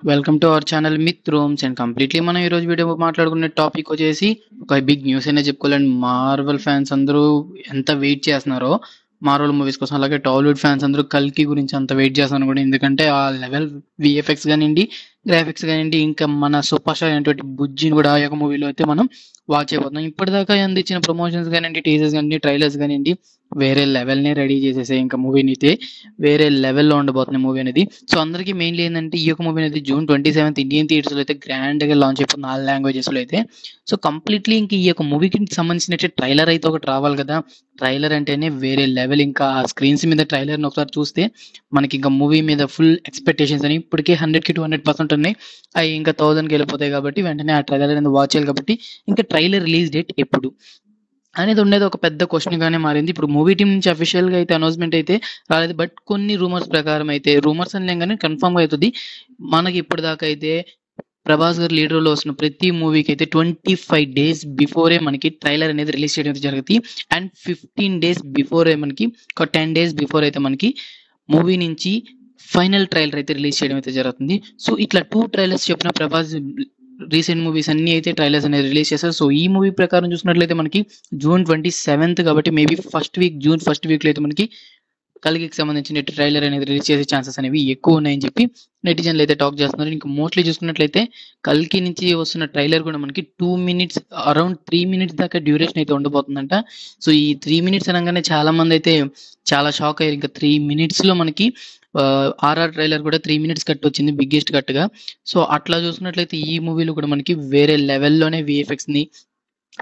Welcome to our channel myth rooms and completely మనం ఈ రోజు వీడియో మాట్లాడుకునే టాపిక్ వచ్చేసి ఒక బిగ్ న్యూస్ అయినా చెప్పుకోవాలండి. మార్వెల్ ఫ్యాన్స్ అందరూ ఎంత వెయిట్ చేస్తున్నారో మార్వెల్ మూవీస్ కోసం, అలాగే టాలీవుడ్ ఫ్యాన్స్ అందరూ కల్కి గురించి అంత వెయిట్ చేస్తున్నారు కూడా. ఎందుకంటే ఆ లెవెల్ విఎఫ్ఎక్స్ కానివ్వండి, గ్రాఫిక్స్ కానివ్వండి, ఇంకా మన సూపర్ స్టార్ అయినటువంటి బుజ్జిని కూడా ఆ యొక్క మూవీలో అయితే మనం వాచ్ అయిపోతున్నాం. ఇప్పటిదాకా అందించిన ప్రమోషన్స్ కానివ్వండి, టీజర్స్ కానివ్వండి, ట్రైలర్స్ కానివ్వండి, వేరే లెవెల్నే రెడీ చేసేసే ఇంకా మూవీని అయితే వేరే లెవెల్లో ఉండబోతుంది మూవీ అనేది. సో అందరికీ మెయిన్లీ ఏంటంటే ఈ యొక్క మూవీ అనేది June 27 ఇండియన్ థియేటర్స్లో అయితే గ్రాండ్గా లాంచ్ అయిపోతుంది, 4 లాంగ్వేజెస్లో అయితే. సో కంప్లీట్లీ ఇంక ఈ యొక్క మూవీకి సంబంధించిన ట్రైలర్ అయితే ఒకటి రావాలి కదా. ట్రైలర్ అంటేనే వేరే లెవెల్. ఇంకా స్క్రీన్స్ మీద ట్రైలర్ని ఒకసారి చూస్తే మనకి ఇంకా మూవీ మీద ఫుల్ ఎక్స్పెక్టేషన్స్ అని ఇప్పటికే 100కి 200% ఉన్నాయి. అవి ఇంకా 1000కి వెళ్ళిపోతాయి కాబట్టి వెంటనే ఆ ట్రైలర్ అనేది వాచ్ చేయాలి. కాబట్టి ఇంకా ట్రైలర్ రిలీజ్ డేట్ ఎప్పుడు అనేది ఉండేది ఒక పెద్ద క్వశ్చన్ గానే మారింది. ఇప్పుడు మూవీ టీం నుంచి అఫీషియల్ గా అయితే అనౌన్స్మెంట్ అయితే రాలేదు, బట్ కొన్ని రూమర్స్ ప్రకారం అయితే, రూమర్స్ అనలేగానే కన్ఫర్మ్ గా అవుతుంది. మనకి ఇప్పటిదాకా అయితే ప్రభాస్ గారు లీడర్ లో వస్తున్న ప్రతి మూవీకి అయితే 25 days బిఫోరే మనకి ట్రైలర్ అనేది రిలీజ్ చేయడం అయితే జరుగుతుంది. అండ్ 15 days బిఫోరే మనకి, ఒక 10 days బిఫోర్ అయితే మనకి మూవీ నుంచి ఫైనల్ ట్రైలర్ అయితే రిలీజ్ చేయడం అయితే జరుగుతుంది. సో ఇట్లా 2 ట్రైలర్స్ చెప్పిన ప్రభాస్ రీసెంట్ మూవీస్ అన్ని అయితే ట్రైలర్స్ అనేది రిలీజ్ చేశారు. సో ఈ మూవీ ప్రకారం చూసినట్లయితే మనకి June 27 కాబట్టి మేబీ జూన్ ఫస్ట్ వీక్ లో అయితే మనకి కల్కికి సంబంధించిన ట్రైలర్ అనేది రిలీజ్ చేసే ఛాన్సెస్ అనేవి ఎక్కువ ఉన్నాయని చెప్పి నెటిజన్లు అయితే టాక్ చేస్తున్నారు. ఇంకా మోస్ట్లీ చూసుకున్నట్లయితే కల్కి నుంచి వస్తున్న ట్రైలర్ కూడా మనకి 2 minutes, అరౌండ్ 3 minutes దాకా డ్యూరేషన్ అయితే ఉండబోతుందంట. సో ఈ 3 minutes అనగానే చాలా మంది అయితే చాలా షాక్ అయ్యారు. ఇంకా 3 minutes లో మనకి ఆర్ఆర్ ట్రైలర్ కూడా 3 minutes కట్ వచ్చింది, బిగ్గెస్ట్ కట్ గా. సో అట్లా చూసుకున్నట్లయితే ఈ మూవీలో కూడా మనకి వేరే లెవెల్లోనే విఎఫ్ఎక్స్ ని,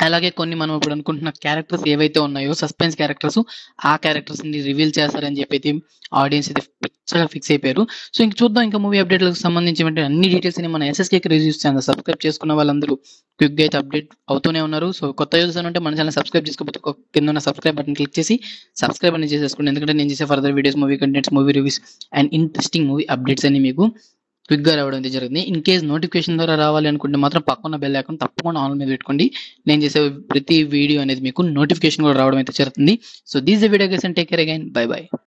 అలాగే కొన్ని మనం ఇప్పుడు అనుకుంటున్న క్యారెక్టర్స్ ఏవైతే ఉన్నాయో సస్పెన్స్ క్యారెక్టర్స్, ఆ క్యారెక్టర్స్ ని రివీల్ చేస్తారని చెప్పి ఆడియన్స్ అయితే పిచ్చగా ఫిక్స్ అయిపోయారు. సో ఇంక చూద్దాం, ఇంకా మూవీ అప్డేట్లకు సంబంధించి అన్ని డీటెయిల్స్ ని మన ఎస్ఎస్కే రివ్యూస్ ఛానల్ సబ్స్క్రైబ్ చేసుకున్న వాళ్ళందరూ క్విక్ గా అయితే అప్డేట్ అవుతూనే ఉన్నారు. సో కొత్త యూజర్స్ అంటే మన ఛానల్ సబ్స్క్రైబ్ చేసుకోకపోతే కింద ఉన్న సబ్స్క్రైబ్ బటన్ క్లిక్ చేసి సబ్స్క్రైబ్ అనేది చేసేసుకోండి. ఎందుకంటే నేను చేసే further videos, movie contents, movie reviews and interesting movie updates అన్ని మీకు క్విక్ గా రావడం అయితే జరుగుతుంది. ఇన్ కేస్ నోటిఫికేషన్ ద్వారా రావాలి అనుకుంటే మాత్రం పక్కన బెల్ ఐకాన్ తప్పకుండా ఆన్ మీద పెట్టుకోండి. నేను చేసే ప్రతి వీడియో అనేది మీకు నోటిఫికేషన్ కూడా రావడం అయితే జరుగుతుంది. So this the video guys and take care again, by by.